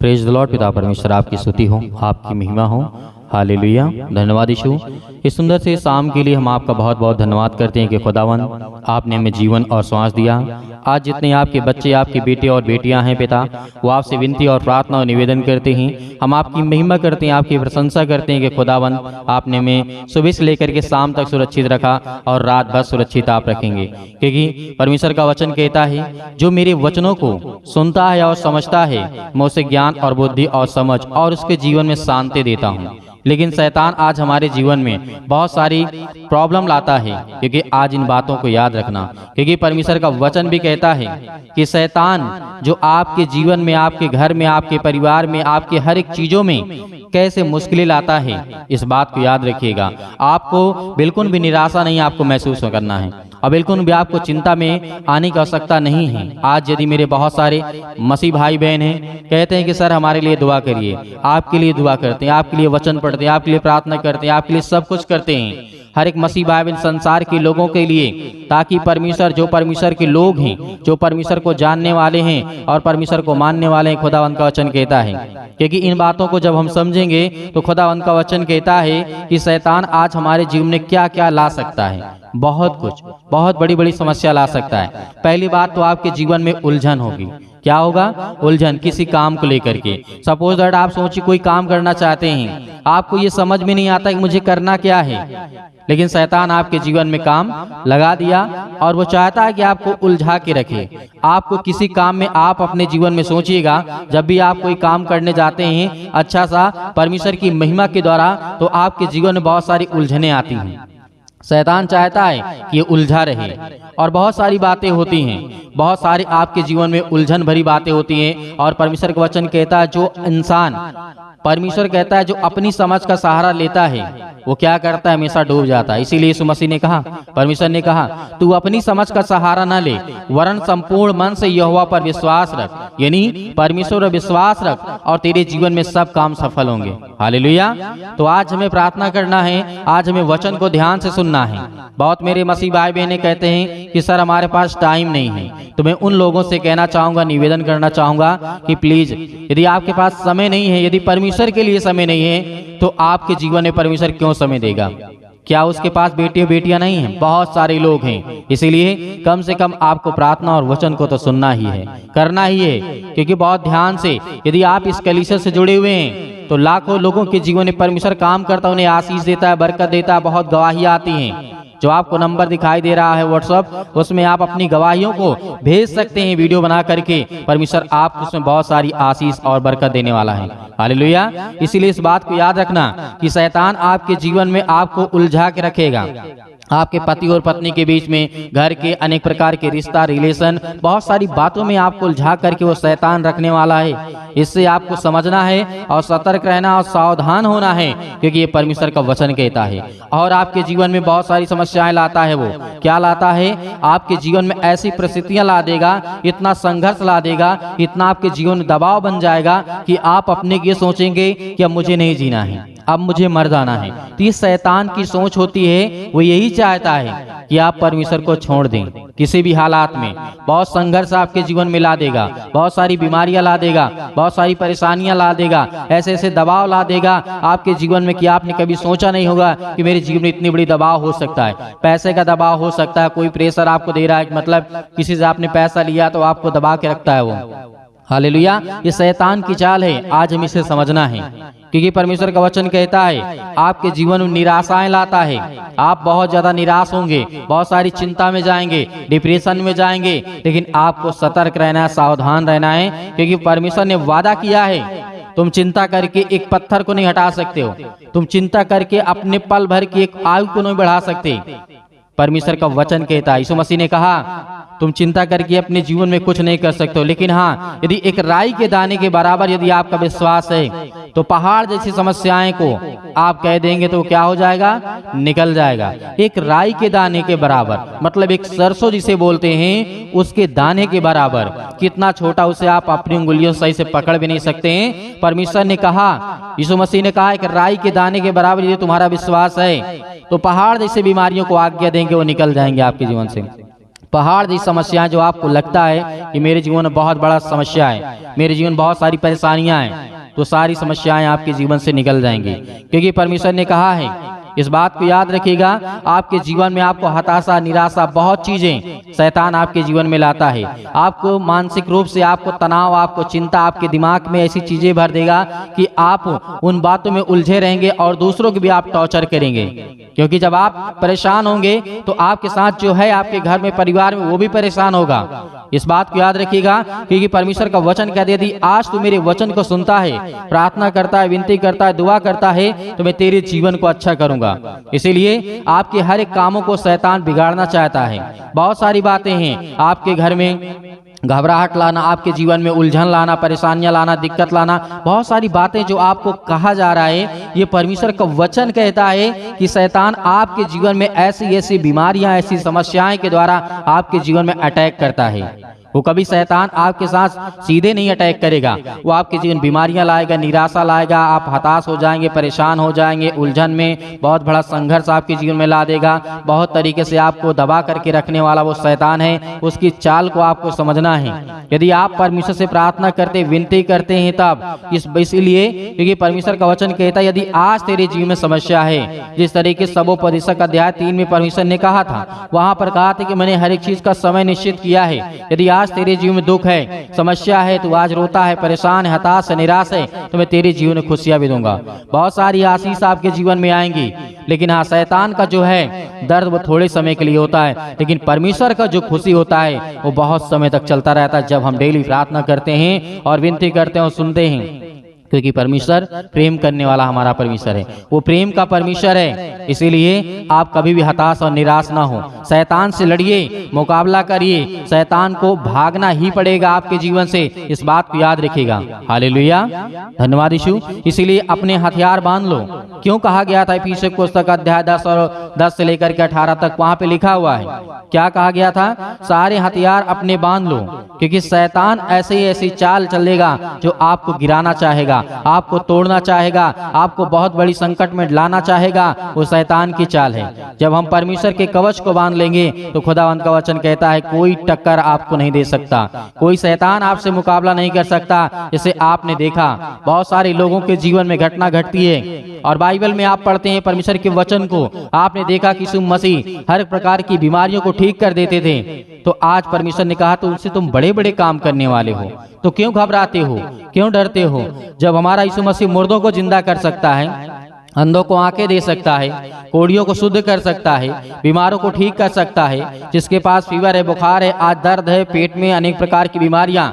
Praise the Lord. पिता परमेश्वर आपकी स्तुति हो, आपकी महिमा हो। हालेलुया। धन्यवाद यीशु। इस सुंदर से शाम के लिए हम आपका बहुत बहुत धन्यवाद करते हैं कि खुदावन आपने हमें जीवन और श्वास दिया। आज जितने आपके बच्चे, आपके बेटे और बेटियां हैं पिता, वो आपसे विनती और प्रार्थना और निवेदन करते हैं। हम आपकी महिमा करते हैं, आपकी प्रशंसा करते हैं कि खुदावन आपने हमें सुबह से लेकर के शाम तक सुरक्षित रखा और रात भर सुरक्षित आप रखेंगे, क्योंकि परमेश्वर का वचन कहता है जो मेरे वचनों को सुनता है और समझता है, मैं उसे ज्ञान और बुद्धि और समझ और उसके जीवन में शांति देता हूँ। लेकिन शैतान आज हमारे जीवन में बहुत सारी प्रॉब्लम लाता है, क्योंकि आज इन बातों को याद रखना, क्योंकि परमेश्वर का वचन भी कहता है कि शैतान जो आपके जीवन में, आपके घर में, आपके परिवार में, आपके हर एक चीजों में कैसे मुश्किलें लाता है, इस बात को याद रखिएगा। आपको बिल्कुल भी निराशा नहीं आपको महसूस करना है और बिल्कुल भी आपको चिंता में आने की आवश्यकता नहीं है। आज यदि मेरे बहुत सारे मसीह भाई बहन हैं, कहते हैं कि सर हमारे लिए दुआ करिए, आपके लिए दुआ करते हैं, आपके लिए वचन पढ़ते हैं, आपके लिए प्रार्थना करते हैं, आपके लिए सब कुछ करते हैं, हर एक मसीह भाई बहन संसार के लोगों के लिए, ताकि परमेश्वर, जो परमेश्वर के लोग हैं, जो परमेश्वर को जानने वाले हैं और परमेश्वर को मानने वाले हैं, खुदावंत का वचन कहता है, क्योंकि इन बातों को जब हम समझेंगे तो खुदावंत का वचन कहता है कि शैतान आज हमारे जीवन में क्या क्या ला सकता है। बहुत कुछ, बहुत बड़ी बड़ी समस्या ला सकता है। पहली बात तो आपके जीवन में उलझन होगी। क्या होगा? उलझन, किसी काम को लेकर के। सपोज दैट आप सोचिए कोई काम करना चाहते हैं, आपको ये समझ में नहीं आता कि मुझे करना क्या है, लेकिन शैतान आपके जीवन में काम लगा दिया और वो चाहता है कि आपको उलझा के रखे। आपको किसी काम में, आप अपने जीवन में सोचिएगा, जब भी आप कोई काम करने जाते हैं अच्छा सा परमेश्वर की महिमा के द्वारा, तो आपके जीवन में बहुत सारी उलझनें आती हैं। शैतान चाहता है कि ये उलझा रहे और बहुत सारी बातें होती हैं, बहुत सारी आपके जीवन में उलझन भरी बातें होती हैं। और परमेश्वर का वचन कहता है जो इंसान, परमेश्वर कहता है जो अपनी समझ का सहारा लेता है वो क्या करता है? हमेशा डूब जाता है। इसीलिए यीशु मसीह ने कहा, परमेश्वर ने कहा, तू अपनी समझ का सहारा ना ले, वरन संपूर्ण मन से यहोवा पर विश्वास रख, यानी परमेश्वर पर विश्वास रख और तेरे जीवन में सब काम सफल होंगे। हालेलुया। तो आज हमें प्रार्थना करना है, आज हमें वचन को ध्यान से सुनना है। बहुत मेरे मसीह भाई बहने कहते हैं कि सर हमारे पास टाइम नहीं है, तो मैं उन लोगों से कहना चाहूंगा, निवेदन करना चाहूंगा कि प्लीज, यदि आपके पास समय नहीं है, यदि परमेश्वर के लिए समय नहीं है, तो आपके जीवन में परमेश्वर क्यों समय देगा? क्या उसके पास बेटे बेटियां नहीं हैं? बहुत सारे लोग हैं। इसीलिए कम से कम आपको प्रार्थना और वचन को तो सुनना ही है, करना ही है, क्योंकि बहुत ध्यान से यदि आप इस कलीसिया से जुड़े हुए हैं तो लाखों लोगों के जीवन में परमेश्वर काम करता है, उन्हें आशीष देता है, बरकत देता है, बहुत गवाहियां आती हैं। जो आपको नंबर दिखाई दे रहा है व्हाट्सएप, उसमें आप अपनी गवाहियों को भेज सकते हैं वीडियो बना करके। परमेश्वर आप उसमें बहुत सारी आशीष और बरकत देने वाला है। हालेलुया। इसीलिए इस बात को याद रखना कि शैतान आपके जीवन में आपको उलझा के रखेगा। आपके पति और पत्नी के बीच में, घर के अनेक प्रकार के रिश्ता, रिलेशन, बहुत सारी बातों में आपको उलझा करके वो शैतान रखने वाला है। इससे आपको समझना है और सतर्क रहना और सावधान होना है, क्योंकि ये परमेश्वर का वचन कहता है। और आपके जीवन में बहुत सारी समस्याएं लाता है। वो क्या लाता है? आपके जीवन में ऐसी परिस्थितियां ला देगा, इतना संघर्ष ला देगा, इतना आपके जीवन में दबाव बन जाएगा कि आप अपने ये सोचेंगे कि अब मुझे नहीं जीना है, अब मुझे मर जाना है। तो ये शैतान की सोच होती है, वो यही चाहता है कि आप परमेश्वर को छोड़ दें किसी भी हालात में। बहुत संघर्ष आपके जीवन में ला देगा, बहुत सारी बीमारियां ला देगा, बहुत सारी परेशानियां ला देगा, ऐसे ऐसे दबाव ला देगा आपके जीवन में कि आपने कभी सोचा नहीं होगा कि मेरे जीवन में इतनी बड़ी दबाव हो सकता है। पैसे का दबाव हो सकता है, कोई प्रेशर आपको दे रहा है, मतलब किसी से आपने पैसा लिया तो आपको दबा के रखता है वो। हालेलुया। ये शैतान की चाल है, आज हमें इसे समझना है, क्योंकि परमेश्वर का वचन कहता है आपके जीवन में निराशाएं लाता है। आप बहुत ज्यादा निराश होंगे, बहुत सारी चिंता में जाएंगे, डिप्रेशन में जाएंगे, लेकिन आपको सतर्क रहना है, सावधान रहना है, क्योंकि परमेश्वर ने वादा किया है तुम चिंता करके एक पत्थर को नहीं हटा सकते हो, तुम चिंता करके अपने पल भर की एक आयु को नहीं बढ़ा सकते। परमेश्वर का वचन कहता है, यीशु मसीह ने कहा तुम चिंता करके अपने जीवन में कुछ नहीं कर सकते हो, लेकिन हाँ, यदि एक राई के दाने के बराबर यदि आपका विश्वास है तो पहाड़ जैसी समस्याएं को आप कह देंगे तो क्या हो जाएगा? निकल जाएगा। एक राई के दाने के बराबर, मतलब एक सरसों जिसे बोलते हैं उसके दाने के बराबर, कितना छोटा, उसे आप अपनी उंगलियों सही से पकड़ भी नहीं सकते हैं। परमेश्वर ने कहा, यीशु मसीह ने कहा कि राई के दाने के बराबर यदि तुम्हारा विश्वास है तो पहाड़ जैसे बीमारियों को आज्ञा देंगे, वो निकल जाएंगे आपके जीवन से। पहाड़ जैसी समस्याएं जो आपको लगता है कि मेरे जीवन में बहुत बड़ा समस्या है, मेरे जीवन में बहुत सारी परेशानियां हैं, तो सारी समस्याएं आपके जीवन से निकल जाएंगी। क्योंकि परमेश्वर ने कहा है, इस बात को याद रखिएगा, आपके जीवन में आपको हताशा, निराशा, बहुत चीजें शैतान आपके जीवन में लाता है। आपको मानसिक रूप से आपको तनाव, आपको चिंता, आपके दिमाग में ऐसी चीजें भर देगा कि आप उन बातों में उलझे रहेंगे और दूसरों को भी आप टॉर्चर करेंगे। क्योंकि जब आप परेशान होंगे तो आपके साथ जो है आपके घर में, परिवार में, वो भी परेशान होगा। इस बात को याद रखिएगा, क्योंकि परमेश्वर का वचन कह दिया, यदि आज तू मेरे वचन को सुनता है, प्रार्थना करता है, विनती करता है, दुआ करता है, तो मैं तेरे जीवन को अच्छा करूंगा। इसीलिए आपके हर एक कामों को शैतान बिगाड़ना चाहता है। बहुत सारी बातें हैं आपके घर में, घबराहट लाना, आपके जीवन में उलझन लाना, परेशानियां लाना, दिक्कत लाना, बहुत सारी बातें जो आपको कहा जा रहा है। ये परमेश्वर का वचन कहता है कि शैतान आपके जीवन में ऐसी ऐसी बीमारियां, ऐसी समस्याएं के द्वारा आपके जीवन में अटैक करता है। वो कभी शैतान आपके साथ सीधे नहीं अटैक करेगा, वो आपके जीवन बीमारियां लाएगा, निराशा लाएगा, आप हताश हो जाएंगे, परेशान हो जाएंगे, उलझन में बहुत बड़ा संघर्ष आपके जीवन में ला देगा। बहुत तरीके से आपको दबा करके रखने वाला वो शैतान है, उसकी चाल को आपको समझना है। यदि आप परमेश्वर से प्रार्थना करते, विनती करते हैं, तब इसीलिए क्योंकि परमेश्वर का वचन कहता है, यदि आज तेरे जीवन में समस्या है, जिस तरीके से सबोपदेशक अध्याय 3 में परमेश्वर ने कहा था, वहां पर कहा था कि मैंने हर एक चीज का समय निश्चित किया है। यदि आज तेरे जीवन में दुख है, समस्या है, तू आज रोता है, परेशान है, हताश है, निराश है, तो मैं तेरे जीवन में खुशियां भी दूंगा। बहुत सारी आशीष आपके जीवन में आएंगी। लेकिन हाँ, शैतान का जो है दर्द वो थोड़े समय के लिए होता है, लेकिन परमेश्वर का जो खुशी होता है वो बहुत समय तक चलता रहता है, जब हम डेली प्रार्थना करते हैं और विनती करते हैं और सुनते हैं। क्योंकि परमेश्वर प्रेम करने वाला हमारा परमेश्वर है, वो प्रेम का परमेश्वर है। इसीलिए आप कभी भी हताश और निराश ना हो, शैतान से लड़िए, मुकाबला करिए, शैतान को भागना ही पड़ेगा आपके जीवन से। इस बात को याद रखिएगा। हालेलुया, धन्यवाद यीशु। इसीलिए अपने हथियार बांध लो। क्यों कहा गया था? इफिसियों की पुस्तक अध्याय 10 और 10 से लेकर के 18 तक वहां पे लिखा हुआ है। क्या कहा गया था? सारे हथियार अपने बांध लो, क्योंकि शैतान ऐसे ही ऐसी चाल चलेगा जो आपको गिराना चाहेगा, आपको तोड़ना चाहेगा, आपको बहुत बड़ी संकट में लाना चाहेगा। वो शैतान की चाल है। जब हम परमेश्वर के कवच को बांध लेंगे तो खुदावंत का वचन कहता है, कोई टक्कर आपको नहीं दे सकता, कोई शैतान आपसे मुकाबला नहीं कर सकता। जैसे आपने देखा बहुत सारे लोगों के जीवन में घटना घटती है, और बाइबल में आप पढ़ते हैं परमेश्वर के वचन को, आपने देखा कि यीशु मसीह हर प्रकार की बीमारियों को ठीक कर देते थे। तो आज परमेश्वर ने कहा, तो उनसे तुम बड़े बड़े काम करने वाले हो, तो क्यों घबराते हो, क्यों डरते हो? जब हमारा यीशु मसीह मुर्दों को जिंदा कर सकता है, अंधों को आंखें दे सकता है, कोढ़ियों को शुद्ध कर सकता है, बीमारों को ठीक कर सकता है, जिसके पास फीवर है, बुखार है, आज दर्द है, पेट में अनेक प्रकार की बीमारियां,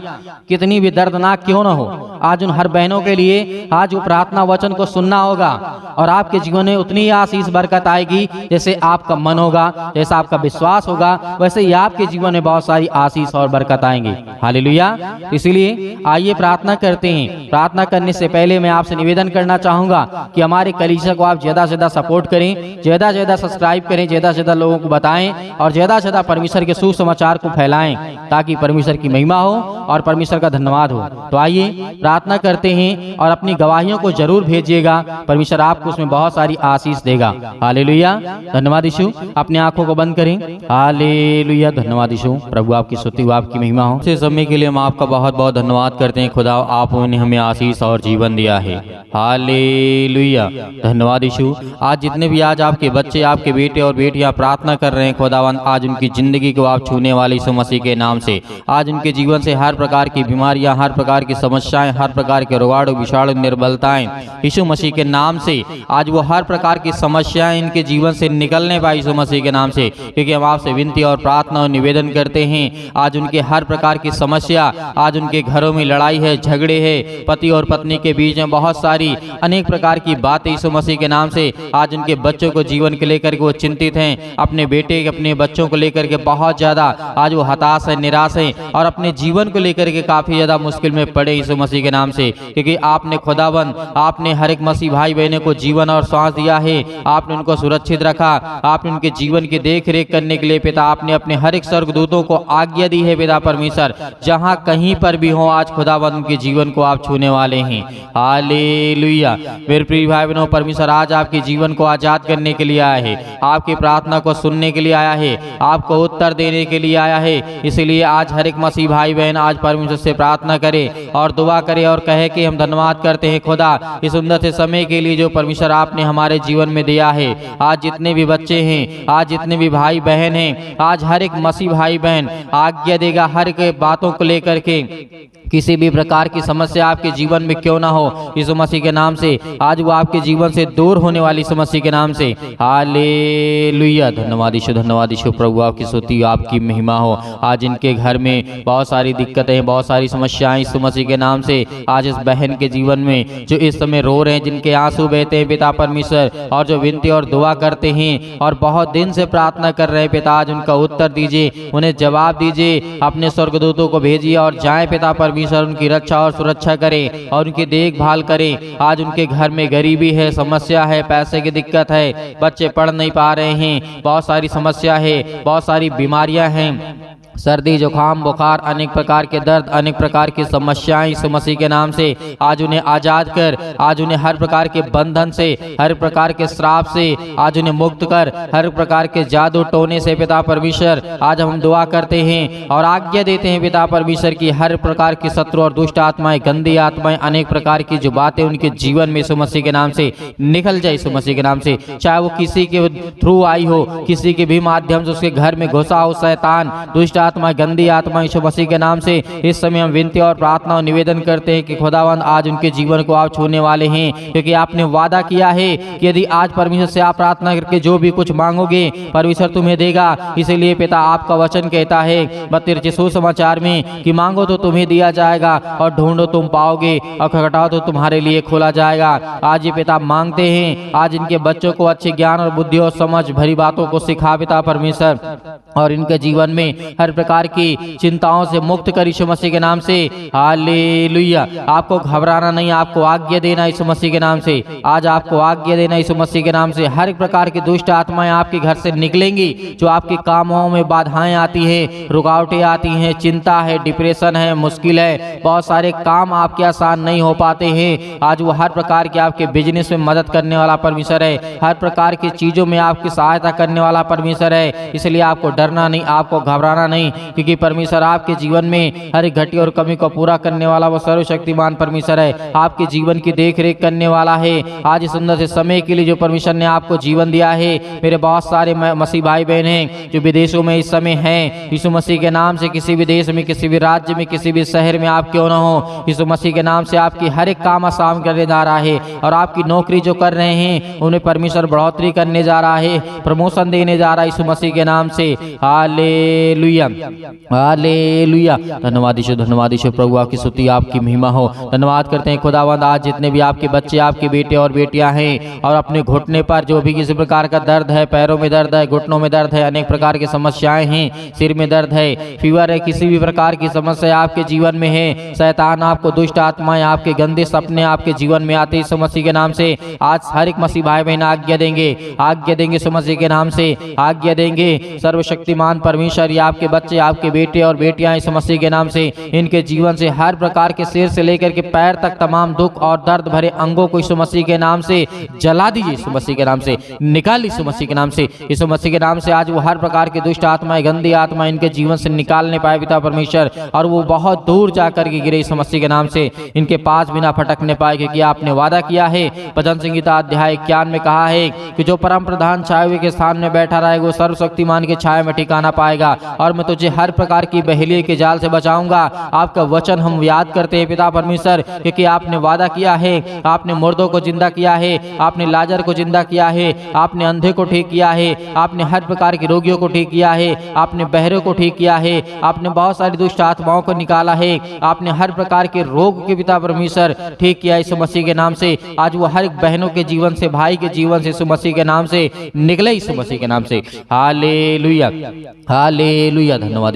कितनी भी दर्दनाक क्यों ना हो, आज उन हर बहनों के लिए आज वो प्रार्थना वचन को सुनना होगा, और आपके जीवन में उतनी ही आशीष बरकत आएगी जैसे आपका मन होगा, जैसा आपका विश्वास होगा, वैसे ही आपके जीवन में बहुत सारी आशीष और बरकत आएंगी। हालेलुया। इसीलिए आइए प्रार्थना करते हैं। प्रार्थना करने से पहले मैं आपसे निवेदन करना चाहूंगा कि हमारे कलीसिया को आप ज्यादा से ज्यादा सपोर्ट करें, ज्यादा से ज्यादा सब्सक्राइब करें, ज्यादा से ज्यादा लोगों को बताएं, और ज्यादा से ज्यादा परमेश्वर के सुसमाचार को फैलाएं, ताकि परमेश्वर की महिमा हो और परमेश्वर का धन्यवाद हो। तो आइए प्रार्थना करते हैं, और अपनी गवाहियों को जरूर भेजिएगा, परमेश्वर आपको उसमें बहुत सारी आशीष देगा। हालेलुया, धन्यवाद यीशु। अपनी आंखों को बंद करें। हालेलुया, धन्यवाद यीशु। प्रभु आपकी स्तुति हो, आपकी महिमा हो। इस समय के लिए हम आपका बहुत बहुत धन्यवाद करते हैं खुदा, आपने हमें आशीष और जीवन दिया है। हालेलुया, धन्यवाद यीशु। आज जितने भी आज आपके बच्चे, आपके बेटे और बेटियां प्रार्थना कर रहे हैं खुदावन, आज उनकी जिंदगी को आप छूने वाले यीशु मसीह के नाम से, आज उनके जीवन से हर प्रकार की बीमारियां, हर प्रकार की समस्याएं, हर प्रकार के रोगाणु, विषाणु, निर्बलताएं यीशु मसीह के नाम से, आज वो हर प्रकार की समस्याएं इनके जीवन से निकलने पाए यीशु मसीह के नाम से। क्योंकि हम आपसे विनती और प्रार्थना और निवेदन करते हैं, आज उनके हर प्रकार की समस्या, आज उनके घरों में लड़ाई है, झगड़े है, पति और पत्नी के बीच में बहुत सारी अनेक प्रकार की बातें यीशु मसीह के नाम से, आज उनके बच्चों को जीवन के लेकर के वो चिंतित हैं, अपने बेटे अपने बच्चों को लेकर के बहुत ज्यादा आज वो हताश है, निराश है, और अपने जीवन को लेकर के काफी ज्यादा मुश्किल में पड़े यीशु मसीह के नाम से। क्योंकि आपने खुदावन, आपने हर एक मसीह भाई बहनों को जीवन और सांस दिया है, आपने उनको सुरक्षित रखा, आपने उनके जीवन की देख रेख करने के लिए पिता आपने अपने हर एक स्वर्गदूतों को आज्ञा दी है पिता परमेश्वर, जहां कहीं पर भी हो आज खुदावन उनके जीवन को आप छूने वाले हैं। हालेलुया। मेरे प्रिय भाई बहनों, परमेश्वर आज आपके जीवन को आजाद करने के लिए आया है, आपकी प्रार्थना को सुनने के लिए आया है, आपको उत्तर देने के लिए आया है। इसलिए आज हर एक मसीह भाई बहन आज परमेश्वर से प्रार्थना करे और दुआ करे और कहे कि हम धन्यवाद करते हैं खुदा इस सुंदर से समय के लिए जो परमेश्वर आपने हमारे जीवन में दिया है। आज जितने भी बच्चे हैं, आज जितने भी भाई बहन हैं, आज हर एक मसीह भाई बहन आज्ञा देगा हर एक बातों को लेकर के, किसी भी प्रकार की समस्या आपके जीवन में क्यों ना हो, यीशु मसीह के नाम से आज वो आपके जीवन से दूर होने वाली यीशु मसीह के नाम से। हालेलुया। धन्यवाद यीशु प्रभु, आपकी स्तुति आपकी महिमा हो। आज इनके घर में बहुत सारी दिक्कतें, बहुत सारी समस्याएं यीशु मसीह के नाम से आज इस बहन के जीवन में जो इस समय रो रहे हैं, जिनके आंसू बहते हैं पिता परमेश्वर, और जो विनती और दुआ करते हैं और बहुत दिन से प्रार्थना कर रहे हैं पिता, आज उनका उत्तर दीजिए, उन्हें जवाब दीजिए, अपने स्वर्गदूतों को भेजिए और जाए पिता परमेश्वर उनकी रक्षा और सुरक्षा करें और उनकी देखभाल करें। आज उनके घर में गरीबी है, समस्या है, पैसे की दिक्कत है, बच्चे पढ़ नहीं पा रहे हैं, बहुत सारी समस्या है, बहुत सारी बीमारियां हैं, सर्दी जुकाम बुखार, अनेक प्रकार के दर्द, अनेक प्रकार की समस्याएं यीशु मसीह के नाम से आज उन्हें आजाद कर, आज उन्हें हर प्रकार के बंधन से, हर प्रकार के श्राप से आज उन्हें मुक्त कर, हर प्रकार के जादू टोने से पिता परमेश्वर आज हम दुआ करते हैं और आज्ञा देते हैं पिता परमेश्वर की हर प्रकार की शत्रु और दुष्ट आत्माएं, गंदी आत्माएं, अनेक प्रकार की जो बातें उनके जीवन में यीशु मसीह के नाम से निकल जाए यीशु मसीह के नाम से। चाहे वो किसी के थ्रू आई हो, किसी के भी माध्यम से उसके घर में घुसा हो शैतान, दुष्ट आत्मा, गंदी आत्मा, यीशु मसीह के नाम से इस समय हम विनती और प्रार्थना और निवेदन करते हैं कि खुदावंद आज उनके जीवन को आप छूने वाले हैं, क्योंकि आपने वादा किया है कि यदि आज परमेश्वर से आप प्रार्थना करके जो भी कुछ मांगोगे परमेश्वर तुम्हें देगा। इसीलिए पिता आपका वचन कहता है 32 सुसमाचार में कि मांगो तो तुम्हें दिया जाएगा और ढूंढो तुम पाओगे और खटखटाओ तो तुम्हारे लिए खोला जाएगा। आज ये पिता मांगते हैं, आज इनके बच्चों को अच्छे ज्ञान और बुद्धि और समझ भरी बातों को सिखा पिता परमेश्वर, और इनके जीवन में हर प्रकार की चिंताओं से मुक्त कर यीशु मसीह के नाम से। हालेलुया। आपको घबराना नहीं, आपको आज्ञा देना यीशु मसीह के नाम से। आज आपको आज्ञा देना यीशु मसीह के नाम से। हर प्रकार की दुष्ट आत्माएं आपके घर से निकलेंगी, जो आपके कामों में बाधाएं आती हैं, रुकावटें आती हैं, चिंता है, डिप्रेशन है, मुश्किल है, बहुत सारे काम आपके आसान नहीं हो पाते हैं। आज वो हर प्रकार के आपके बिजनेस में मदद करने वाला परमेश्वर है, हर प्रकार की चीजों में आपकी सहायता करने वाला परमेश्वर है। इसलिए आपको डरना नहीं, आपको घबराना नहीं, क्योंकि परमेश्वर आपके जीवन में हर एक घटी और कमी को पूरा करने वाला वो सर्वशक्तिमान परमेश्वर है, आपके जीवन की देख रेख करने वाला है। आज इस सुंदर से समय के लिए जो परमेश्वर ने आपको जीवन दिया है, मेरे बहुत सारे मसीह भाई बहन हैं जो विदेशों में इस समय हैं, यीशु मसीह के नाम से किसी भी देश में, किसी भी राज्य में, किसी भी शहर में आप क्यों ना हो, यीशु मसीह के नाम से आपकी हर एक काम आसान करने जा रहा है, और आपकी नौकरी जो कर रहे हैं उन्हें परमेश्वर बढ़ोतरी करने जा रहा है, प्रमोशन देने जा रहा है यीशु मसीह के नाम से। Hallelujah, hallelujah. धन्यवाद यीशु प्रभु, आपकी स्तुति आपकी महिमा हो। धन्यवाद करते हैं खुदावंद, आज जितने भी आपके बच्चे, आपके बेटे और बेटियां हैं और अपने घुटने पर जो भी किसी प्रकार का दर्द है, पैरों में दर्द है, घुटनों में दर्द है, अनेक प्रकार की समस्याएं हैं, सिर में दर्द है, फीवर है, किसी भी प्रकार की समस्या आपके जीवन में है, शैतान आपको, दुष्ट आत्माएं आपके, गंदे सपने आपके जीवन में आते यीशु मसीह के नाम से आज हर एक मसीह भाई बहन आज्ञा देंगे, आज्ञा देंगे यीशु मसीह के नाम से, आज्ञा देंगे सर्वशक्तिमान परमेश्वर, ये आपके बच्चे, आपके बेटे और बेटियां यीशु मसीह के नाम से इनके जीवन से हर प्रकार के सिर से लेकर के पैर तक तमाम दुख और दर्द भरे अंगों को यीशु मसीह के नाम से जला दीजिए, यीशु मसीह के नाम से निकाल यीशु मसीह के नाम से, यीशु मसीह के नाम से आज वो हर प्रकार के दुष्ट आत्माएं, गंदी आत्माएं इनके जीवन से निकालने पाए पिता परमेश्वर, और वो बहुत दूर जाकर के गिरे यीशु मसीह के नाम से, इनके पास बिना भटकने पाए, क्योंकि आपने वादा किया है भजन संहिता अध्याय 51 में कहा है कि जो परम प्रधान छाए हुए के स्थान में बैठा रहेगा वो सर्वशक्तिमान के छाए में ठिकाना पाएगा, और मैं तुझे हर प्रकार की बहेलिए के जाल से बचाऊंगा। आपका वचन हम याद करते हैं पिता परमेश्वर, क्योंकि आपने वादा किया है, आपने मुर्दों को जिंदा किया है, आपने लाजर को जिंदा किया है, आपने अंधे को ठीक किया है, आपने हर प्रकार के रोगियों को ठीक किया है, आपने बहरे को ठीक किया है, आपने बहुत सारी दुष्ट आत्माओं को निकाला है, आपने हर प्रकार के रोग के पिता परमेश्वर ठीक किया यीशु मसीह के नाम से। आज वो हर एक बहनों के जीवन से, भाई के जीवन से यीशु मसीह के नाम से निकले यीशु मसीह के नाम से। Hallelujah, hallelujah. धन्यवाद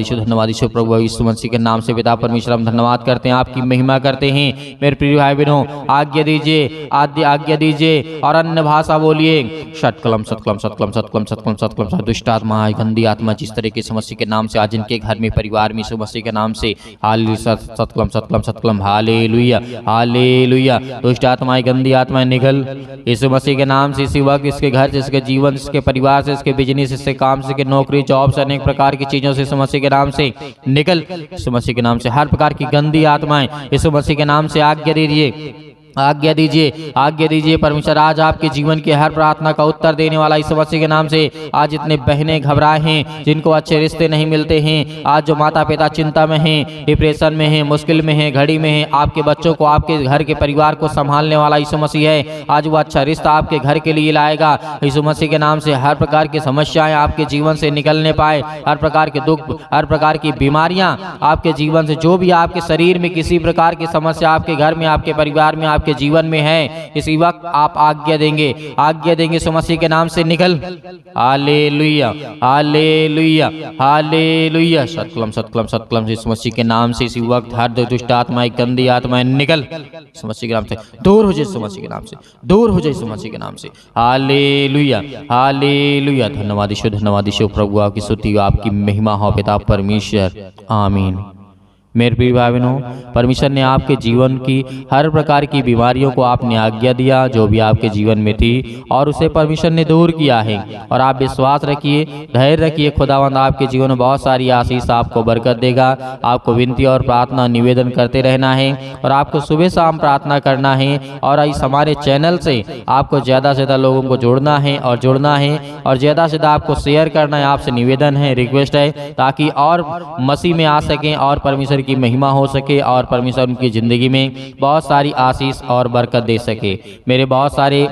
यीशु प्रभु यीशु मसीह के नाम से पिता परमेश्वर हम धन्यवाद करते हैं, आपकी महिमा करते हैं। मेरे प्रिय भाई बहनों, आज्ञा दीजिए, आज्ञा दीजिए और अन्य भाषा बोलिए। सतकलम सतकलम सतकलम सतकलम सतकलम सतकलम। दुष्ट आत्मा, गंदी आत्मा जिस तरह के यीशु मसीह के नाम से आज इनके घर में, परिवार में यीशु मसीह के नाम से हालेलुया, सतकलम सतकलम सतकलम, हालेलुया हालेलुया। दुष्ट आत्माएं, गंदी आत्माएं निकल यीशु मसीह के नाम से। इसी वक्त इसके घर से, इसके जीवन से, इसके परिवार से, इसके बिजनेस, इसके काम से, इसके नौकरी, जॉब से, अनेक प्रकार की चीजों से यीशु मसीह के नाम से निकल। यीशु मसीह के नाम से हर प्रकार की गंदी आत्माएं यीशु मसीह के नाम से आज्ञा दीजिए, आज्ञा दीजिए, आज्ञा दीजिए। परमेश्वर आज आपके जीवन की हर प्रार्थना का उत्तर देने वाला यीशु मसीह के नाम से। आज इतने बहनें घबराए हैं, जिनको अच्छे रिश्ते नहीं मिलते हैं, आज जो माता पिता चिंता में हैं, डिप्रेशन में हैं, मुश्किल में हैं, घड़ी में हैं, आपके बच्चों को, आपके घर के परिवार को संभालने वाला यीशु मसीह है। आज वो अच्छा रिश्ता आपके घर के लिए लाएगा यीशु मसीह के नाम से। हर प्रकार की समस्याएं आपके जीवन से निकलने पाए, हर प्रकार के दुख, हर प्रकार की बीमारियां आपके जीवन से, जो भी आपके शरीर में किसी प्रकार की समस्या आपके घर में, आपके परिवार में, आपके जीवन में है, इसी वक्त आप आज्ञा देंगे, आज्ञा देंगे यीशु मसीह के नाम से निकल। Hallelujah hallelujah hallelujah. सतकलम सतकलम सतकलम। यीशु मसीह के नाम से इसी वक्त हर दुष्ट आत्माएं, गंदी आत्माएं निकल यीशु मसीह के नाम से, दूर हो जाए यीशु मसीह के नाम से, दूर हो जाए यीशु मसीह के नाम से। Hallelujah hallelujah. धन्यवाद यीशु प्रभु, आपकी स्तुति, आपकी महिमा हो पिता परमेश्वर, आमीन। मेरे प्रिय भाई बहनों, परमेश्वर ने आपके जीवन की हर प्रकार की बीमारियों को आपने आज्ञा दिया, जो भी आपके जीवन में थी, और उसे परमेश्वर ने दूर किया है। और आप विश्वास रखिए, धैर्य रखिए, खुदावंद आपके जीवन में बहुत सारी आशीष, आपको बरकत देगा। आपको विनती और प्रार्थना निवेदन करते रहना है, और आपको सुबह शाम प्रार्थना करना है। और इस हमारे चैनल से आपको ज़्यादा से ज़्यादा लोगों को जोड़ना है और जुड़ना है, और ज़्यादा से ज़्यादा आपको शेयर करना है। आपसे निवेदन है, रिक्वेस्ट है, ताकि और मसीह में आ सकें और परमेश्वर की महिमा हो सके, और परमेश्वर उनकी जिंदगी में बहुत सारी आशीष और बरकत दे सके। मेरे बहुत सारे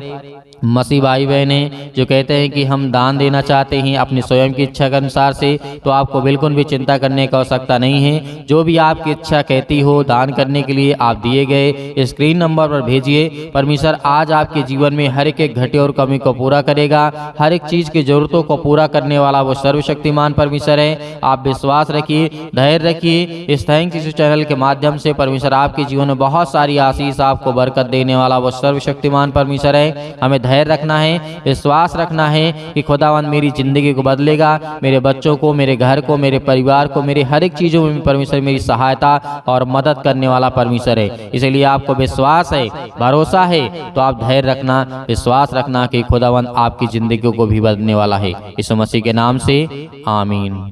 मसीह भाई बहनें जो कहते हैं कि हम दान देना चाहते हैं अपनी स्वयं की इच्छा के अनुसार से, तो आपको बिल्कुल भी चिंता करने की आवश्यकता नहीं है। जो भी आपकी इच्छा कहती हो दान करने के लिए, आप दिए गए स्क्रीन नंबर पर भेजिए। परमेश्वर आज आपके जीवन में हर एक घटे और कमी को पूरा करेगा। हर एक चीज़ की जरूरतों को पूरा करने वाला वो सर्वशक्तिमान परमेश्वर है। आप विश्वास रखिए, धैर्य रखिए। इस थैंक्स यीशु चैनल के माध्यम से परमेश्वर आपके जीवन में बहुत सारी आशीष, आपको बरकत देने वाला वो सर्वशक्तिमान परमेश्वर है। हमें धैर्य रखना है, विश्वास रखना है कि खुदावंद मेरी जिंदगी को बदलेगा, मेरे बच्चों को, मेरे घर को, मेरे परिवार को, मेरे हर एक चीजों में परमेश्वर मेरी सहायता और मदद करने वाला परमेश्वर है। इसलिए आपको विश्वास है, भरोसा है, तो आप धैर्य रखना, विश्वास रखना कि खुदावंद आपकी जिंदगी को भी बदलने वाला है। यीशु मसीह के नाम से, आमीन।